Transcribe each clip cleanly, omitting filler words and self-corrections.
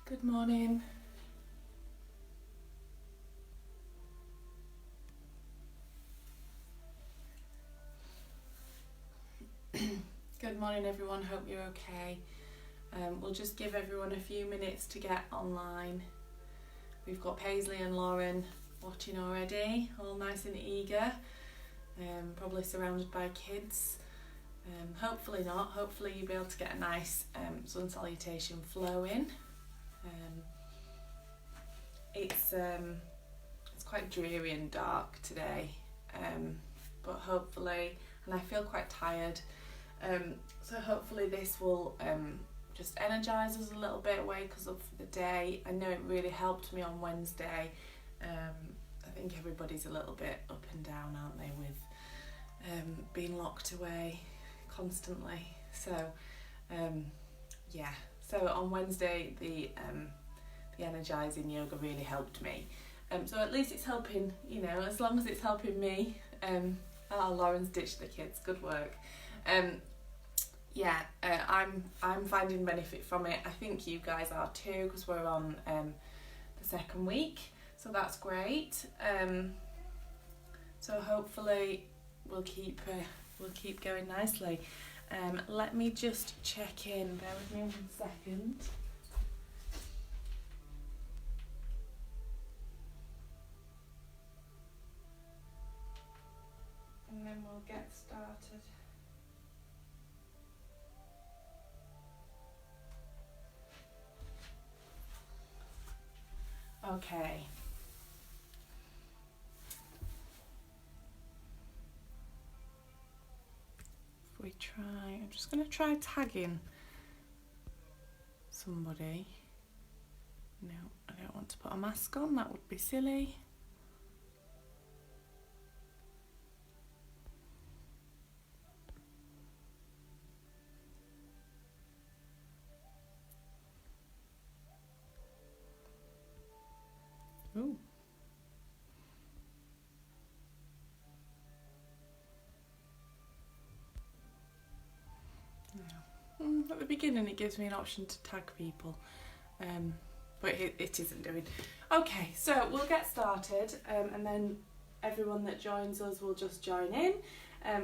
Good morning. Good morning everyone, hope you're okay. We'll just give everyone a few minutes to get online. We've got Paisley and Lauren watching already, all nice and eager, probably surrounded by kids. Hopefully not, hopefully you'll be able to get a nice sun salutation flowing. It's quite dreary and dark today, but hopefully, and I feel quite tired, so hopefully this will just energise us a little bit away because of the day. I know it really helped me on Wednesday. I think everybody's a little bit up and down, aren't they, with being locked away constantly. So so on Wednesday the energising yoga really helped me. So at least it's helping, as long as it's helping me. Lauren's ditched the kids, good work. I'm finding benefit from it. I think you guys are too, because we're on the second week, so that's great. So hopefully we'll keep going nicely. Let me just check in. Bear with me 1 second. And then we'll get started. Okay. If we try, I'm just going to try tagging somebody. No, I don't want to put a mask on, that would be silly. Ooh. At the beginning it gives me an option to tag people, but it isn't doing. Okay, so we'll get started, and then everyone that joins us will just join in.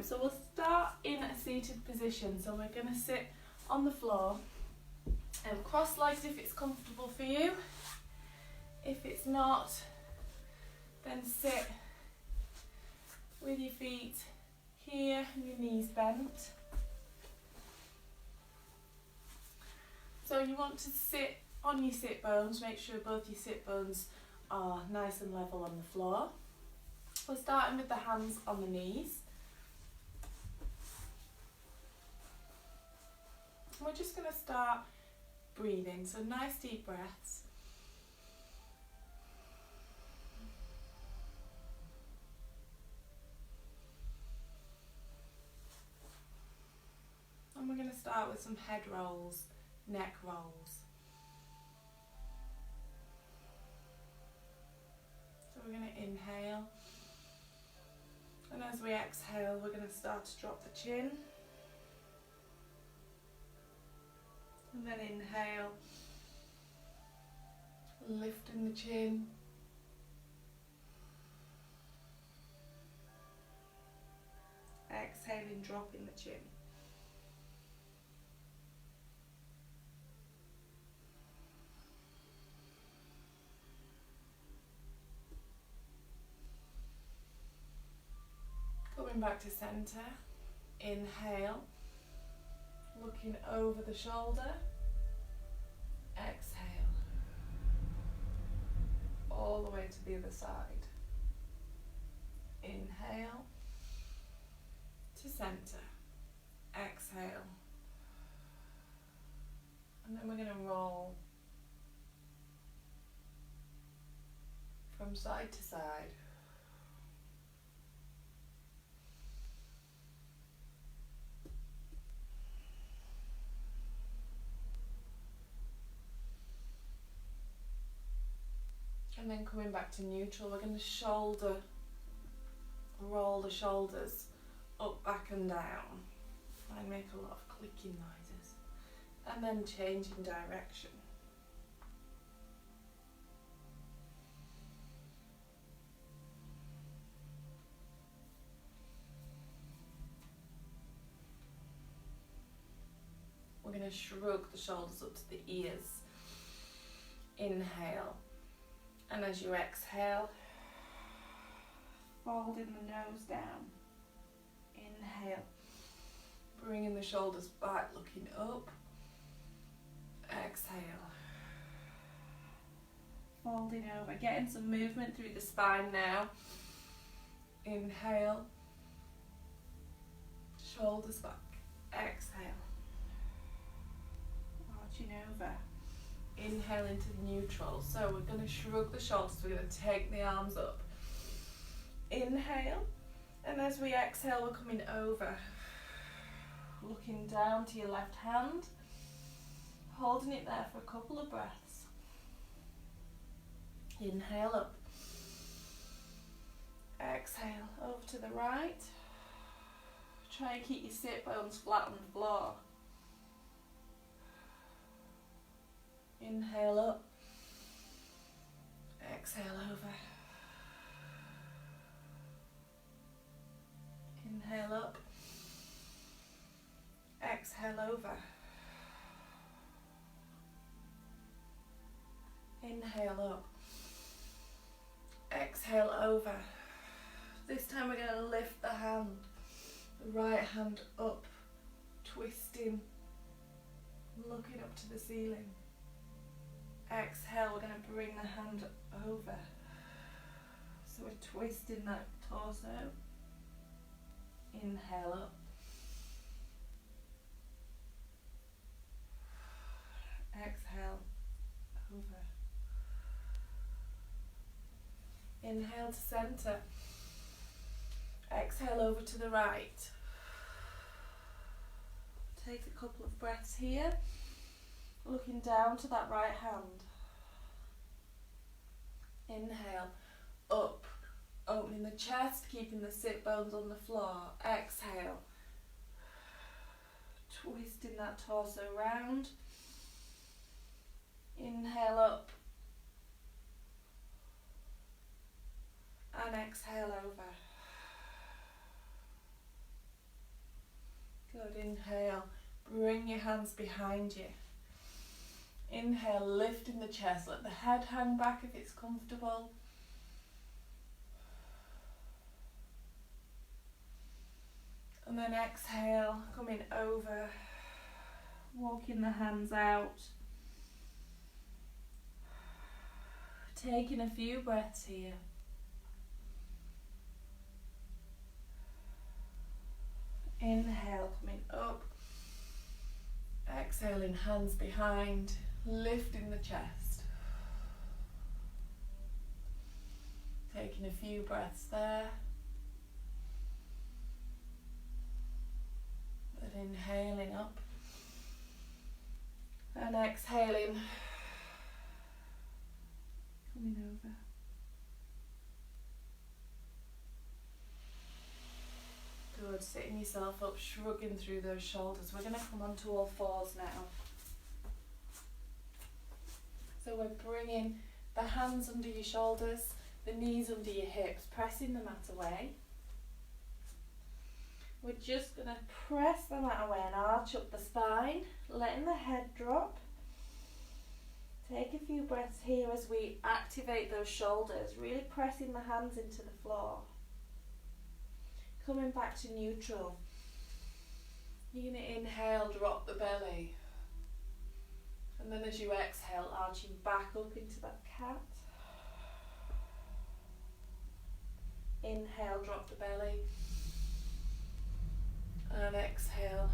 So we'll start in a seated position. So we're going to sit on the floor, cross-legged if it's comfortable for you. If it's not, then sit with your feet here and your knees bent. So you want to sit on your sit bones, make sure both your sit bones are nice and level on the floor. We're starting with the hands on the knees. And we're just going to start breathing, so nice deep breaths. And we're going to start with some head rolls, neck rolls. So we're going to inhale, and as we exhale we're going to start to drop the chin, and then inhale, lifting the chin, exhaling, dropping the chin. Coming back to centre, inhale, looking over the shoulder, exhale, all the way to the other side. Inhale to centre, exhale, and then we're going to roll from side to side. And then coming back to neutral, we're going to roll the shoulders up, back and down. I make a lot of clicking noises. And then change in direction. shrug the shoulders up to the ears. Inhale. And as you exhale, folding the nose down. Inhale. Bringing the shoulders back, looking up. Exhale. Folding over, getting some movement through the spine now. Inhale. Shoulders back. Exhale. Arching over. Inhale into neutral. So we're going to shrug the shoulders. We're going to take the arms up. Inhale. And as we exhale, we're coming over. Looking down to your left hand. Holding it there for a couple of breaths. Inhale up. Exhale over to the right. Try and keep your sit bones flat on the floor. Inhale up. Exhale over. Inhale up. Exhale over. Inhale up. Exhale over. This time we're going to lift the hand. The right hand up. Twisting. Looking up to the ceiling. Exhale, we're going to bring the hand over. So we're twisting that torso. Inhale up. Exhale over. Inhale to center. Exhale over to the right. Take a couple of breaths here. Looking down to that right hand. Inhale, up, opening the chest, keeping the sit bones on the floor. Exhale, twisting that torso round. Inhale up, and exhale over. Good, inhale, bring your hands behind you. Inhale, lifting the chest, let the head hang back if it's comfortable. And then exhale, coming over, walking the hands out. Taking a few breaths here. Inhale, coming up. Exhaling, hands behind. Lifting the chest. Taking a few breaths there. Then inhaling up. And exhaling. Coming over. Good, sitting yourself up, shrugging through those shoulders. We're going to come onto all fours now. So we're bringing the hands under your shoulders, the knees under your hips, pressing the mat away. We're just going to press the mat away and arch up the spine, letting the head drop. Take a few breaths here as we activate those shoulders, really pressing the hands into the floor. Coming back to neutral. You're going to inhale, drop the belly. And then as you exhale, arching back up into that cat. Inhale, drop the belly. And exhale,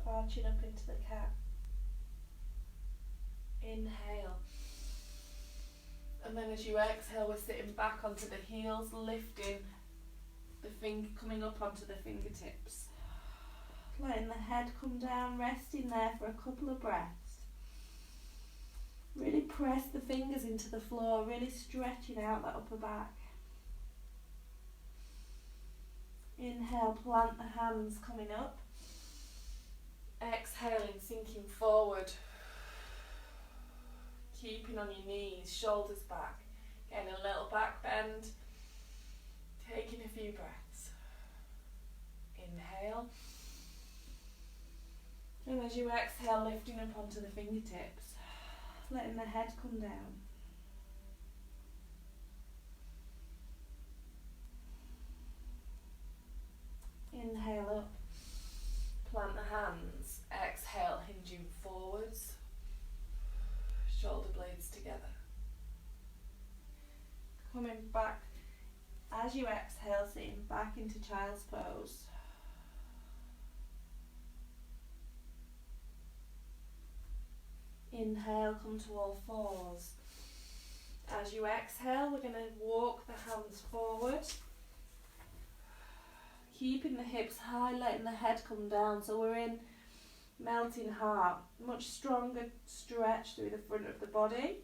arching up into the cat. Inhale. And then as you exhale, we're sitting back onto the heels, lifting the finger, coming up onto the fingertips. Letting the head come down, resting there for a couple of breaths. Really press the fingers into the floor, really stretching out that upper back. Inhale, plant the hands coming up. Exhaling, sinking forward. Keeping on your knees, shoulders back. Getting a little back bend. Taking a few breaths. Inhale. And as you exhale, lifting up onto the fingertips, letting the head come down. Inhale up, plant the hands, exhale, hinging forwards, shoulder blades together. Coming back, as you exhale, sitting back into child's pose. Inhale, come to all fours. As you exhale, we're going to walk the hands forward. Keeping the hips high, letting the head come down. So we're in melting heart. Much stronger stretch through the front of the body.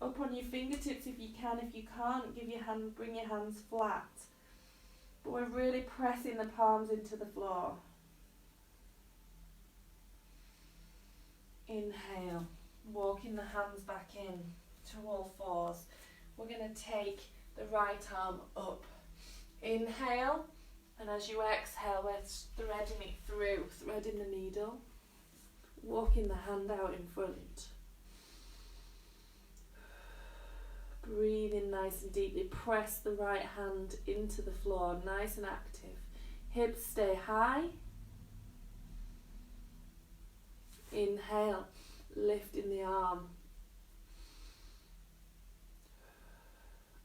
Up on your fingertips if you can. If you can't, bring your hands flat. But we're really pressing the palms into the floor. Inhale, walking the hands back in to all fours. We're going to take the right arm up. Inhale, and as you exhale, we're threading it through, threading the needle, walking the hand out in front. Breathing nice and deeply, press the right hand into the floor, nice and active. Hips stay high. Inhale, lifting the arm.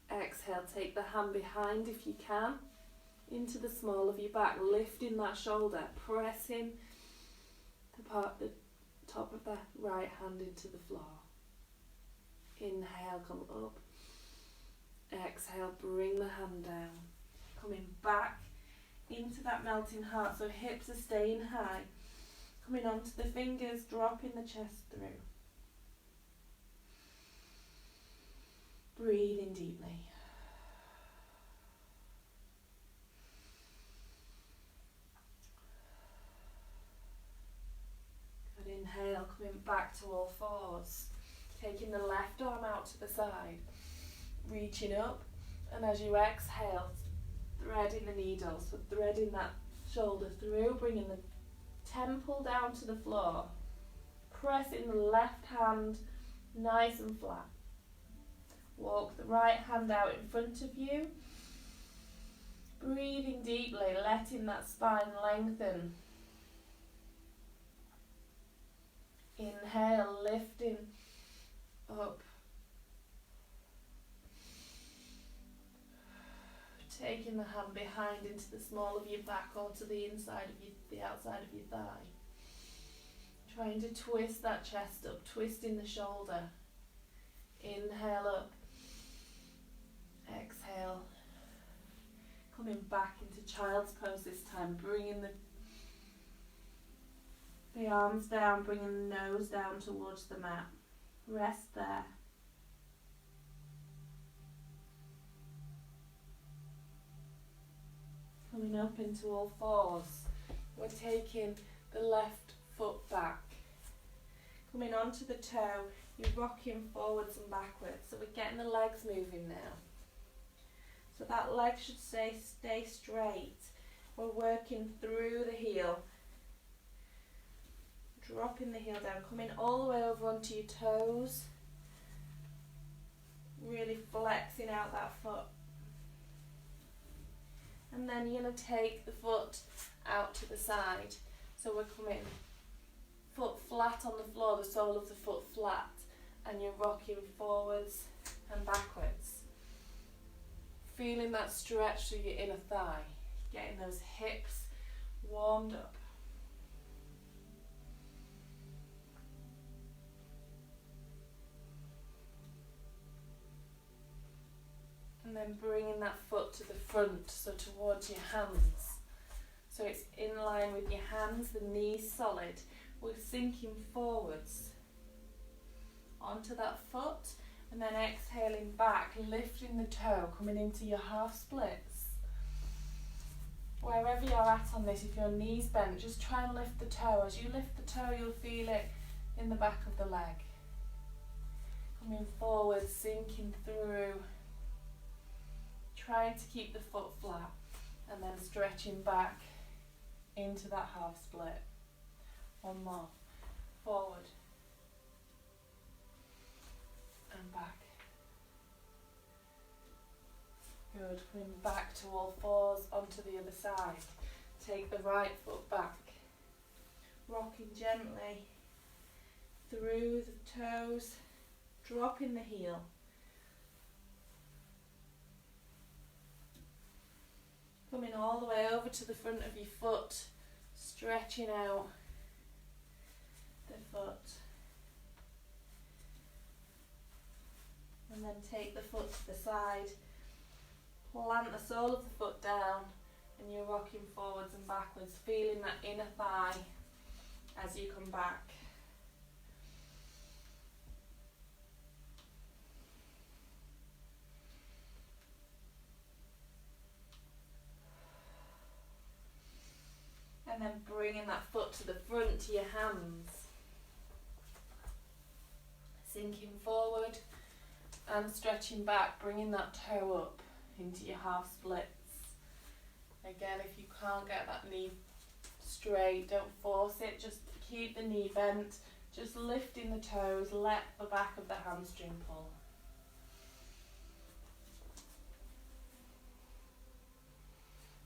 Exhale, take the hand behind if you can, into the small of your back, lifting that shoulder, pressing the top of the right hand into the floor. Inhale, come up. Exhale, bring the hand down. Coming back into that melting heart, so hips are staying high. Coming onto the fingers, dropping the chest through. Breathing deeply. Good, inhale, coming back to all fours. Taking the left arm out to the side. Reaching up, and as you exhale, threading the needle. So threading that shoulder through, bringing the temple down to the floor. Pressing the left hand nice and flat. Walk the right hand out in front of you. Breathing deeply, letting that spine lengthen. Inhale, lifting up. Taking the hand behind into the small of your back or to the inside of the outside of your thigh. Trying to twist that chest up, twisting the shoulder. Inhale up. Exhale. Coming back into child's pose this time, bringing the arms down, bringing the nose down towards the mat. Rest there. Coming up into all fours. We're taking the left foot back. Coming onto the toe, you're rocking forwards and backwards. So we're getting the legs moving now. So that leg should stay straight. We're working through the heel. Dropping the heel down, coming all the way over onto your toes. Really flexing out that foot. And then you're going to take the foot out to the side. So we're coming foot flat on the floor, the sole of the foot flat, and you're rocking forwards and backwards. Feeling that stretch through your inner thigh, getting those hips warmed up. And then bringing that foot to the front, so towards your hands. So it's in line with your hands, the knees solid. We're sinking forwards onto that foot, and then exhaling back, lifting the toe, coming into your half splits. Wherever you're at on this, if your knees bent, just try and lift the toe. As you lift the toe, you'll feel it in the back of the leg. Coming forward, sinking through. Trying to keep the foot flat, and then stretching back into that half split. One more. Forward. And back. Good. Coming back to all fours onto the other side. Take the right foot back. Rocking gently through the toes. Dropping the heel. Coming all the way over to the front of your foot. Stretching out the foot. And then take the foot to the side. Plant the sole of the foot down and you're rocking forwards and backwards, feeling that inner thigh as you come back. And then bringing that foot to the front to your hands. Sinking forward and stretching back, bringing that toe up into your half splits. Again, if you can't get that knee straight, don't force it, just keep the knee bent, just lifting the toes, let the back of the hamstring pull.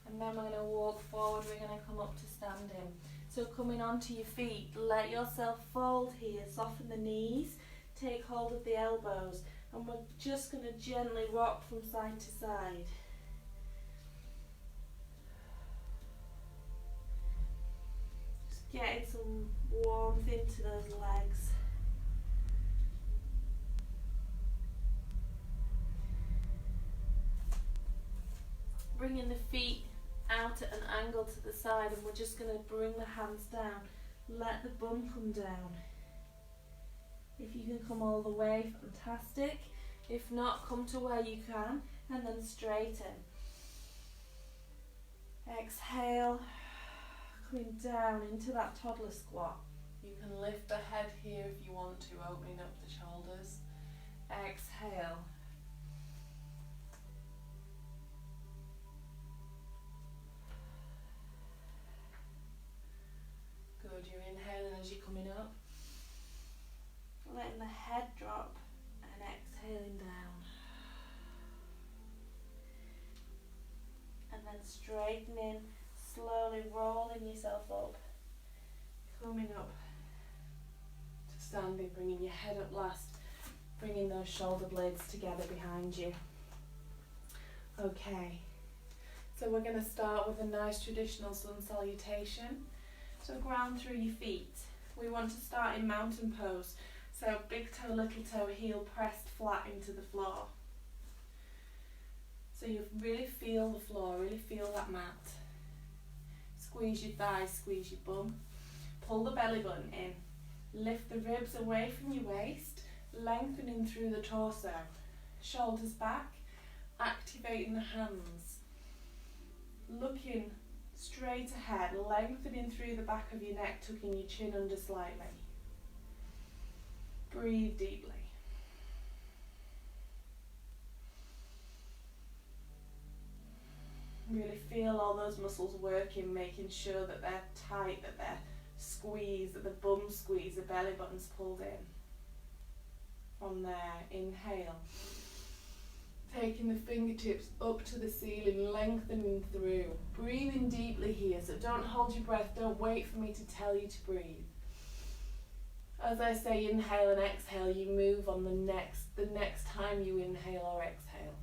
And then we're going to walk forward, we're going to come up to standing. So coming onto your feet, let yourself fold here, soften the knees, take hold of the elbows, and we're just going to gently rock from side to side. Just getting some warmth into those legs. Bringing the feet out at an angle to the side, and we're just going to bring the hands down. Let the bum come down. If you can come all the way, fantastic. If not, come to where you can and then straighten. Exhale, coming down into that toddler squat. You can lift the head here if you want to, opening up the shoulders. Exhale. Good, you're inhaling as you're coming up. Letting the head drop and exhaling down. And then straightening, slowly rolling yourself up. Coming up to standing, bringing your head up last. Bringing those shoulder blades together behind you. Okay, so we're going to start with a nice traditional sun salutation. So ground through your feet. We want to start in mountain pose. So big toe, little toe, heel pressed flat into the floor. So you really feel the floor, really feel that mat. Squeeze your thighs, squeeze your bum. Pull the belly button in. Lift the ribs away from your waist, lengthening through the torso. Shoulders back, activating the hands. Looking straight ahead, lengthening through the back of your neck, tucking your chin under slightly. Breathe deeply. Really feel all those muscles working, making sure that they're tight, that they're squeezed, that the bum's squeezed, the belly button's pulled in. From there, inhale. Taking the fingertips up to the ceiling, lengthening through. Breathing deeply here, so don't hold your breath, don't wait for me to tell you to breathe. As I say inhale and exhale, you move on the next time you inhale or exhale.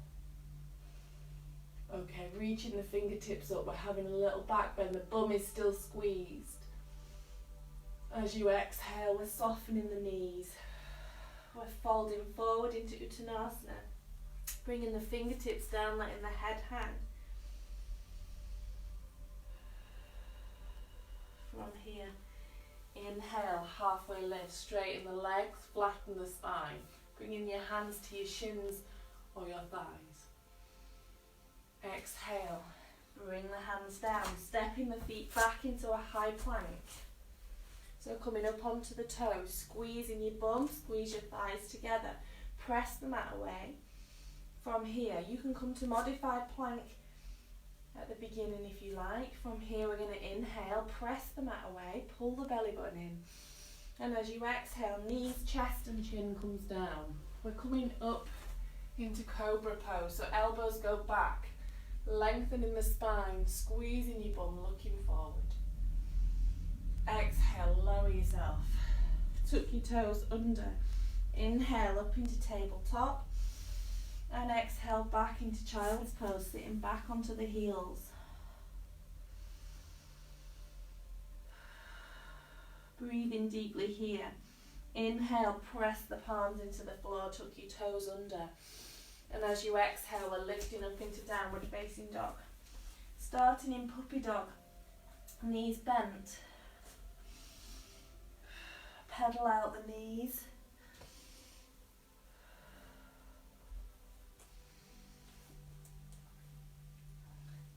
Okay, reaching the fingertips up, we're having a little back bend, the bum is still squeezed. As you exhale, we're softening the knees. We're folding forward into Uttanasana. Bringing the fingertips down, letting the head hang. From here, inhale, halfway lift, straighten the legs, flatten the spine. Bringing your hands to your shins or your thighs. Exhale, bring the hands down, stepping the feet back into a high plank. So coming up onto the toes, squeezing your bum, squeeze your thighs together, press the mat away. From here, you can come to modified plank at the beginning if you like. From here we're going to inhale, press the mat away, pull the belly button in. And as you exhale, knees, chest and chin comes down. We're coming up into cobra pose, so elbows go back, lengthening the spine, squeezing your bum, looking forward. Exhale, lower yourself. Tuck your toes under. Inhale up into tabletop. And exhale back into child's pose, sitting back onto the heels. Breathing deeply here. Inhale, press the palms into the floor, tuck your toes under. And as you exhale, we're lifting up into downward facing dog. Starting in puppy dog, knees bent. Pedal out the knees.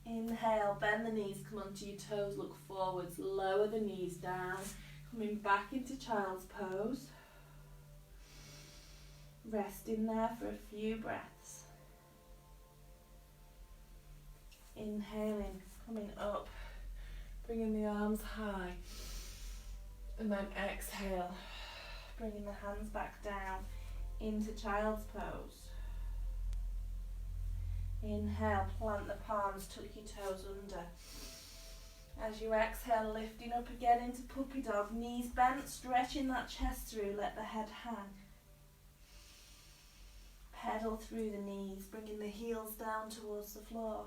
Inhale, bend the knees, come onto your toes, look forwards, lower the knees down, coming back into child's pose. Resting there for a few breaths. Inhaling, coming up, bringing the arms high, and then exhale, bringing the hands back down into child's pose. Inhale, plant the palms, tuck your toes under. As you exhale, lifting up again into puppy dog, knees bent, stretching that chest through, let the head hang. Pedal through the knees, bringing the heels down towards the floor.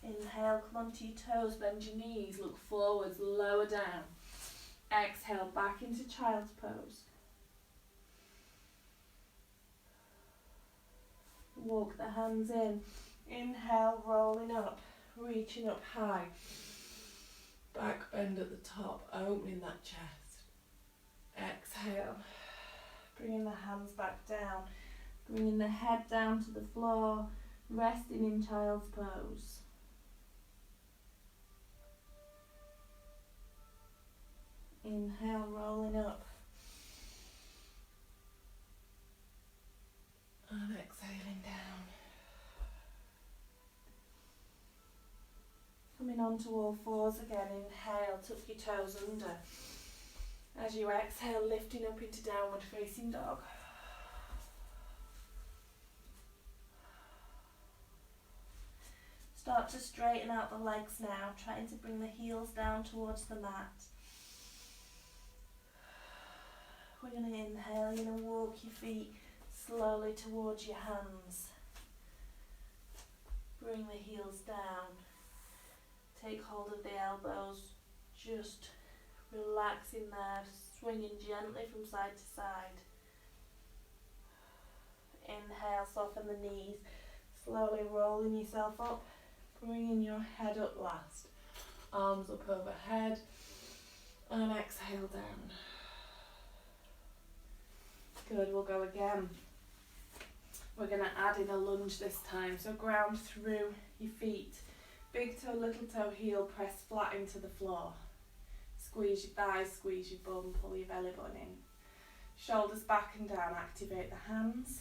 Inhale, come onto your toes, bend your knees, look forwards, lower down. Exhale, back into child's pose. Walk the hands in. Inhale, rolling up, reaching up high. Back bend at the top, opening that chest. Exhale, bringing the hands back down, bringing the head down to the floor, resting in child's pose. Inhale, rolling up. And exhaling down. Coming onto all fours again. Inhale, tuck your toes under. As you exhale, lifting up into downward facing dog. Start to straighten out the legs now, trying to bring the heels down towards the mat. We're going to inhale, you're going to walk your feet slowly towards your hands. Bring the heels down. Take hold of the elbows, just relaxing there, swinging gently from side to side. Inhale, soften the knees, slowly rolling yourself up, bringing your head up last. Arms up overhead, and exhale down. Good, we'll go again. We're going to add in a lunge this time, so ground through your feet. Big toe, little toe, heel, press flat into the floor. Squeeze your thighs, squeeze your bum, pull your belly button in. Shoulders back and down, activate the hands.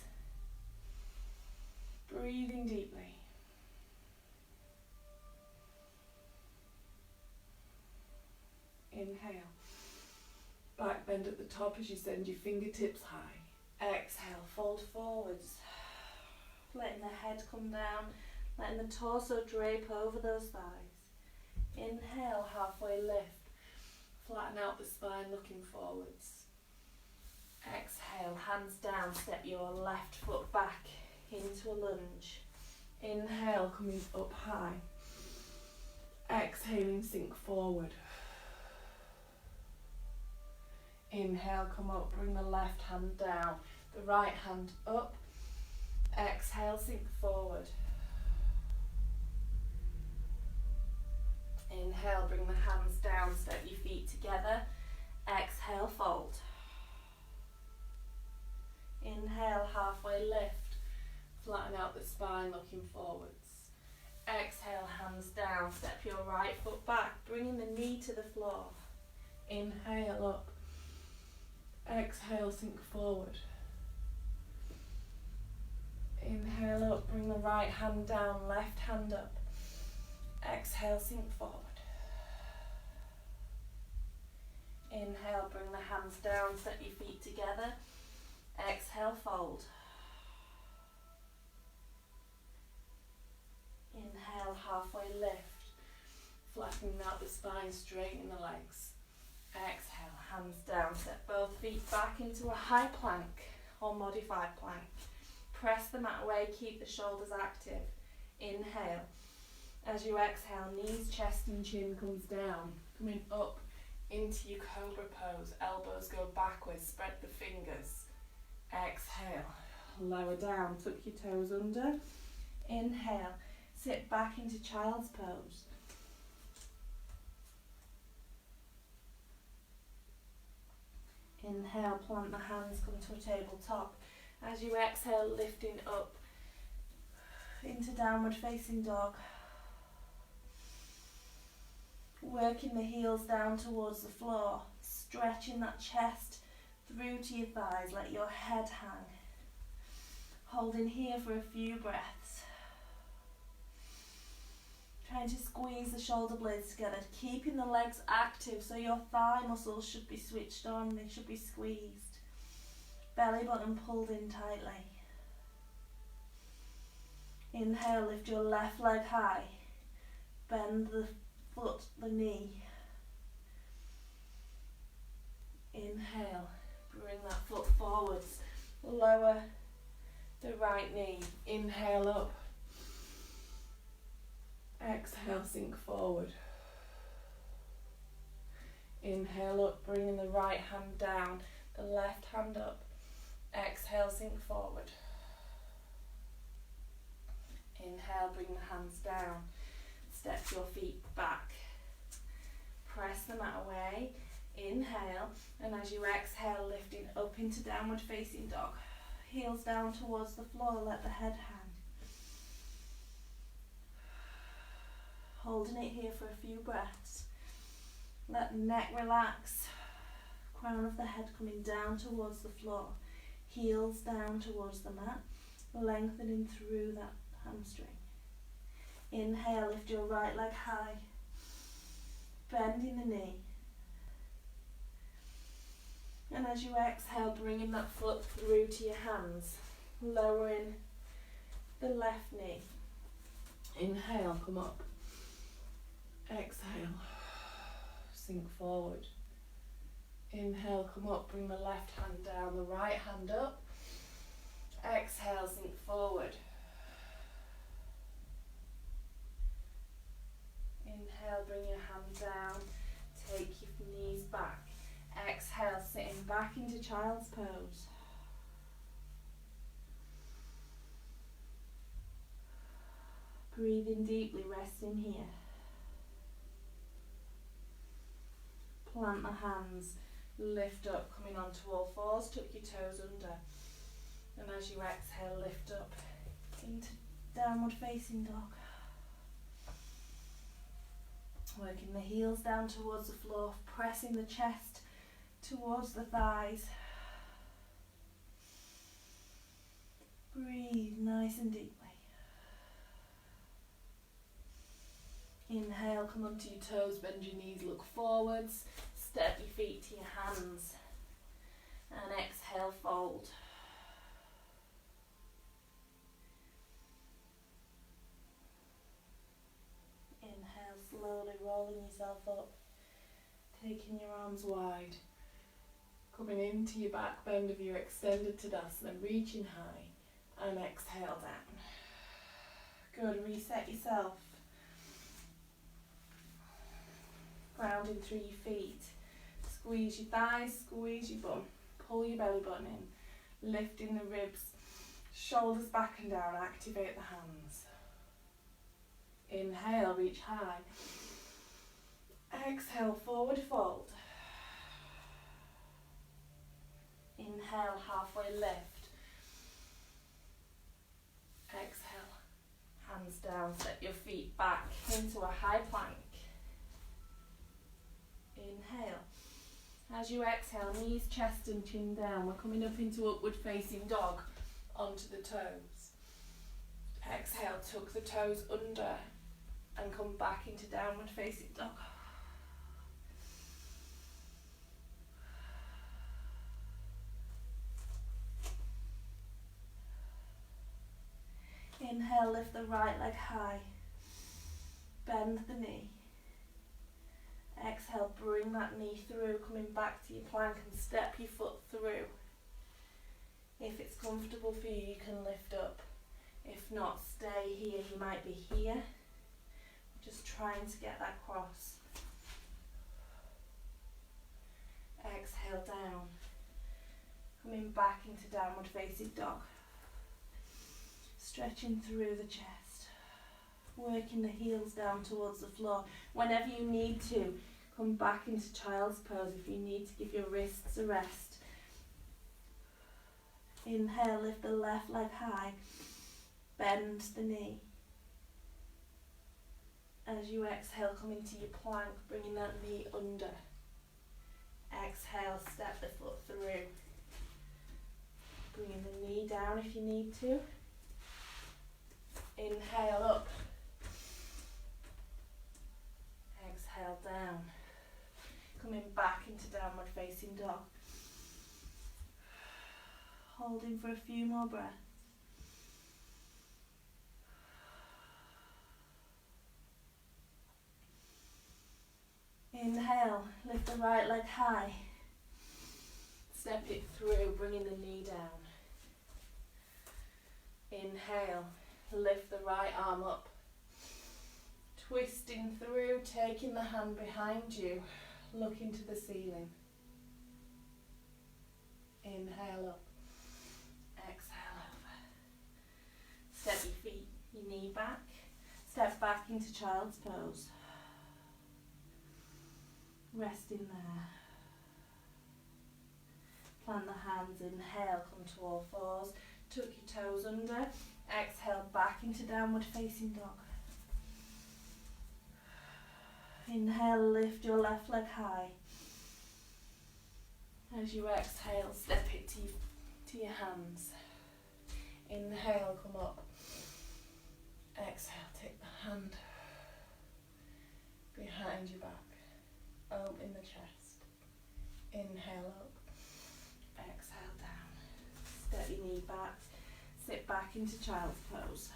Breathing deeply. Inhale. Back bend at the top as you send your fingertips high. Exhale, fold forwards. Letting the head come down, letting the torso drape over those thighs. Inhale, halfway lift. Flatten out the spine, looking forwards. Exhale, hands down, step your left foot back into a lunge. Inhale, coming up high. Exhaling, sink forward. Inhale, come up, bring the left hand down, the right hand up. Exhale, sink forward. Inhale, bring the hands down, step your feet together. Exhale, fold. Inhale, halfway lift. Flatten out the spine, looking forwards. Exhale, hands down, step your right foot back, bringing the knee to the floor. Inhale up. Exhale, sink forward. Inhale up, bring the right hand down, left hand up. Exhale, sink forward. Inhale, bring the hands down, step your feet together. Exhale, fold. Inhale, halfway lift. Flattening out the spine, straighten the legs. Exhale, hands down, step both feet back into a high plank or modified plank. Press the mat away, keep the shoulders active. Inhale. As you exhale, knees, chest and chin comes down. Coming up into your cobra pose. Elbows go backwards, spread the fingers. Exhale. Lower down, tuck your toes under. Inhale. Sit back into child's pose. Inhale, plant the hands, come to a tabletop. As you exhale, lifting up into downward facing dog. Working the heels down towards the floor, stretching that chest through to your thighs, let your head hang. Holding here for a few breaths. Trying to squeeze the shoulder blades together, keeping the legs active so your thigh muscles should be switched on, they should be squeezed. Belly button pulled in tightly. Inhale, lift your left leg high. Bend the foot, the knee. Inhale, bring that foot forwards. Lower the right knee. Inhale up. Exhale, sink forward. Inhale up, bringing the right hand down, the left hand up. Exhale, sink forward. Inhale, bring the hands down. Step your feet back. Press the mat away. Inhale, and as you exhale, lifting up into downward facing dog. Heels down towards the floor, let the head hang. Holding it here for a few breaths. Let the neck relax. Crown of the head coming down towards the floor. Heels down towards the mat. Lengthening through that hamstring. Inhale, lift your right leg high. Bending the knee. And as you exhale, bringing that foot through to your hands. Lowering the left knee. Inhale, come up. Exhale, sink forward. Inhale, come up, bring the left hand down, the right hand up. Exhale, sink forward. Inhale, bring your hand down, take your knees back. Exhale, sitting back into child's pose. Breathing deeply, resting here. Plant the hands, lift up, coming onto all fours, tuck your toes under. And as you exhale, lift up into downward facing dog. Working the heels down towards the floor, pressing the chest towards the thighs. Breathe nice and deeply. Inhale, come onto your toes, bend your knees, look forwards, step your feet to your hands, and exhale, fold. Inhale, slowly rolling yourself up, taking your arms wide, coming into your back bend of your extended Tadasana, reaching high, and exhale down. Good, reset yourself. Grounding through your feet. Squeeze your thighs, squeeze your bum. Pull your belly button in. Lifting the ribs. Shoulders back and down. Activate the hands. Inhale, reach high. Exhale, forward fold. Inhale, halfway lift. Exhale, hands down. Step your feet back into a high plank. Inhale. As you exhale, knees, chest and chin down. We're coming up into upward facing dog onto the toes. Exhale, tuck the toes under and come back into downward facing dog. Inhale, lift the right leg high. Bend the knee. Exhale, bring that knee through, coming back to your plank and step your foot through. If it's comfortable for you, you can lift up. If not, stay here. You might be here. Just trying to get that cross. Exhale down. Coming back into downward facing dog. Stretching through the chest. Working the heels down towards the floor. Whenever you need to, come back into child's pose if you need to give your wrists a rest. Inhale, lift the left leg high. Bend the knee. As you exhale, come into your plank, bringing that knee under. Exhale, step the foot through. Bringing the knee down if you need to. Inhale up. Exhale down. Coming back into downward facing dog. Holding for a few more breaths. Inhale, lift the right leg high. Step it through, bringing the knee down. Inhale, lift the right arm up. Twisting through, taking the hand behind you, looking to the ceiling. Inhale up. Exhale over. Step your feet, your knee back. Step back into child's pose. Rest in there. Plant the hands, inhale, come to all fours. Tuck your toes under. Exhale, back into downward facing dog. Inhale, lift your left leg high. As you exhale, step it to your hands. Inhale, come up. Exhale, take the hand behind your back. Open the chest. Inhale up. Exhale down. Step your knee back. Sit back into child's pose.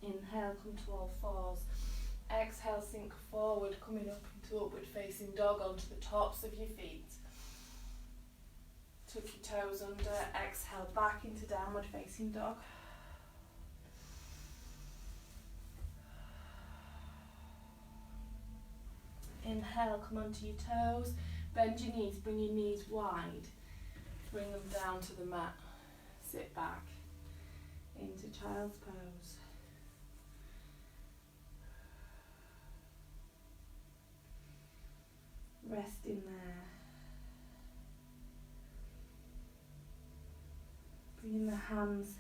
Inhale, come to all fours. Exhale, sink forward, coming up into upward facing dog onto the tops of your feet. Tuck your toes under. Exhale, back into downward facing dog. Inhale, come onto your toes, bend your knees, bring your knees wide, bring them down to the mat, sit back into child's pose. Rest in there. Bringing the hands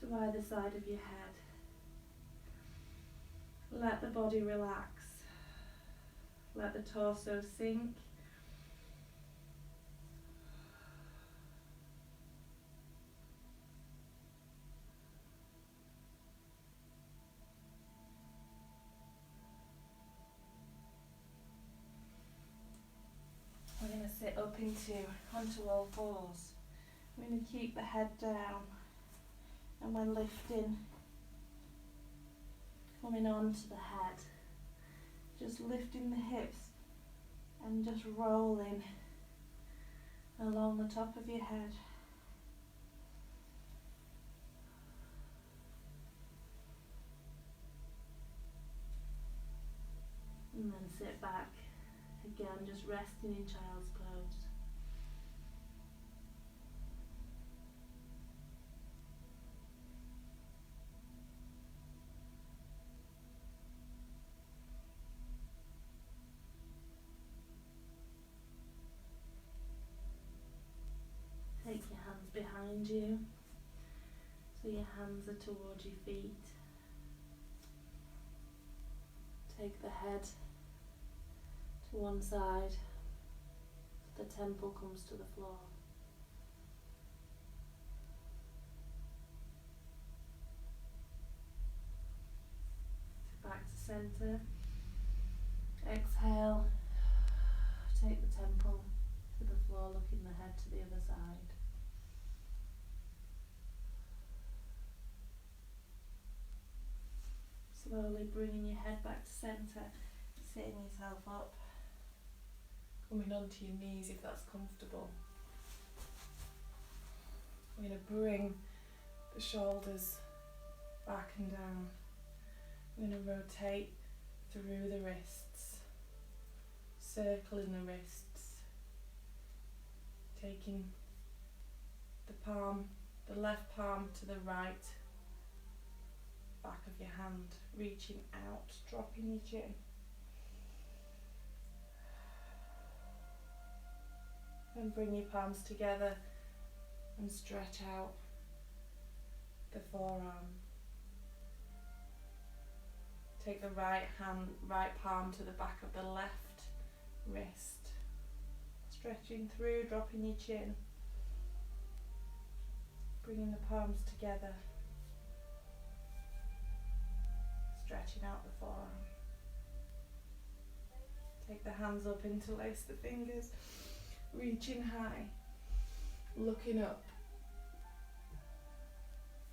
to either side of your head. Let the body relax. Let the torso sink. We're going to sit up onto all fours. We're going to keep the head down, and when lifting, coming onto the head. Just lifting the hips and just rolling along the top of your head. And then sit back. Again, just resting in child's pose. Take your hands behind you, so your hands are towards your feet. Take the head to one side, the temple comes to the floor. Back to centre. Exhale, take the temple to the floor, looking the head to the other side. Slowly bringing your head back to centre, sitting yourself up. Coming onto your knees if that's comfortable. We're going to bring the shoulders back and down. We're going to rotate through the wrists, circling the wrists, taking the left palm to the right back of your hand, reaching out, dropping your chin. And bring your palms together and stretch out the forearm. Take the right palm to the back of the left wrist. Stretching through, dropping your chin. Bringing the palms together. Stretching out the forearm. Take the hands up, interlace the fingers. Reaching high. Looking up.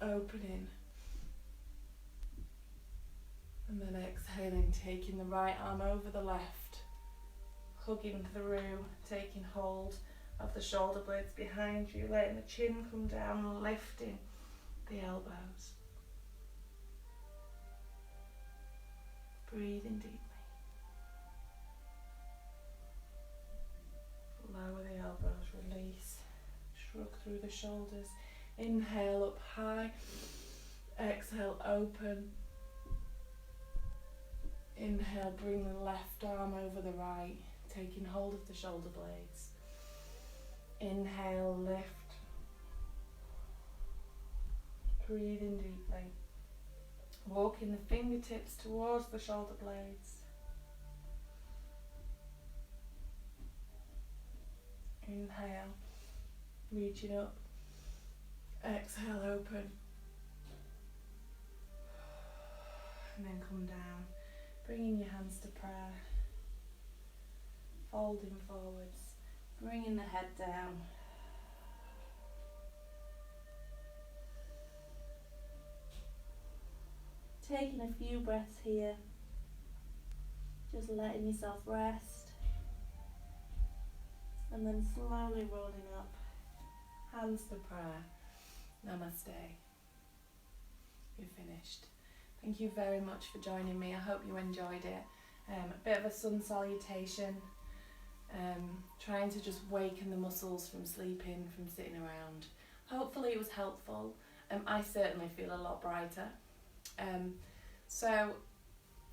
Opening. And then exhaling, taking the right arm over the left, hugging through, taking hold of the shoulder blades behind you, letting the chin come down, lifting the elbows. Breathing deeply. Lower the elbows, release, shrug through the shoulders. Inhale up high, exhale open. Inhale, bring the left arm over the right, taking hold of the shoulder blades. Inhale, lift. Breathing deeply. Walking the fingertips towards the shoulder blades. Inhale, reaching up. Exhale, open. And then come down. Bringing your hands to prayer, folding forwards, bringing the head down. Taking a few breaths here, just letting yourself rest, and then slowly rolling up, hands to prayer, namaste. You're finished. Thank you very much for joining me. I hope you enjoyed it. A bit of a sun salutation, trying to just waken the muscles from sleeping, from sitting around. Hopefully it was helpful. I certainly feel a lot brighter. So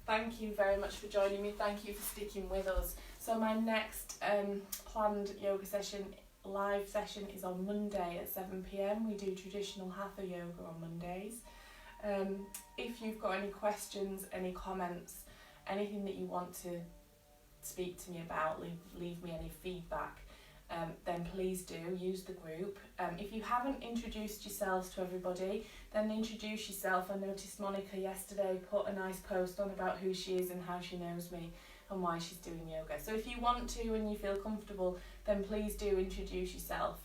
thank you very much for joining me. Thank you for sticking with us. So my next planned yoga session, live session, is on Monday at 7 p.m. We do traditional Hatha yoga on Mondays. If you've got any questions, any comments, anything that you want to speak to me about, leave me any feedback, then please do use the group. If you haven't introduced yourselves to everybody, then introduce yourself. I noticed Monica yesterday put a nice post on about who she is and how she knows me and why she's doing yoga. So if you want to and you feel comfortable, then please do introduce yourself.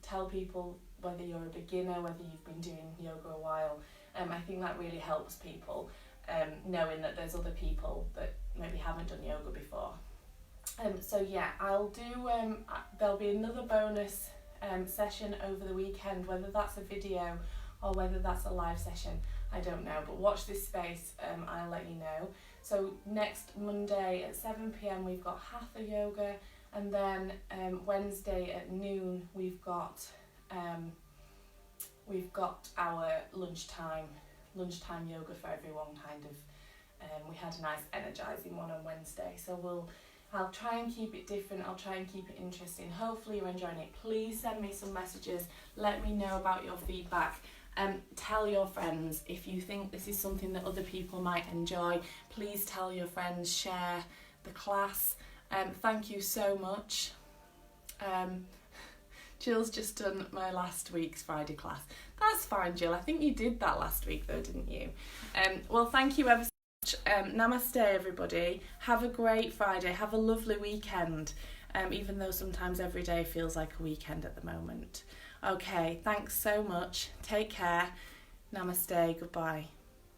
Tell people whether you're a beginner, whether you've been doing yoga a while. I think that really helps people, knowing that there's other people that maybe haven't done yoga before. So yeah, I'll do, there'll be another bonus session over the weekend, whether that's a video or whether that's a live session, I don't know, but watch this space, I'll let you know. So next Monday at 7 p.m. we've got Hatha yoga, and then Wednesday at noon we've got our lunchtime yoga for everyone, kind of. We had a nice energizing one on Wednesday, so I'll try and keep it different, I'll try and keep it interesting. Hopefully you're enjoying it. Please send me some messages, let me know about your feedback, Tell your friends if you think this is something that other people might enjoy. Please tell your friends, share the class. Thank you so much. Jill's just done my last week's Friday class. That's fine, Jill. I think you did that last week though, didn't you? Well, thank you ever so much. Namaste, everybody. Have a great Friday. Have a lovely weekend. Even though sometimes every day feels like a weekend at the moment. Okay, thanks so much. Take care. Namaste. Goodbye.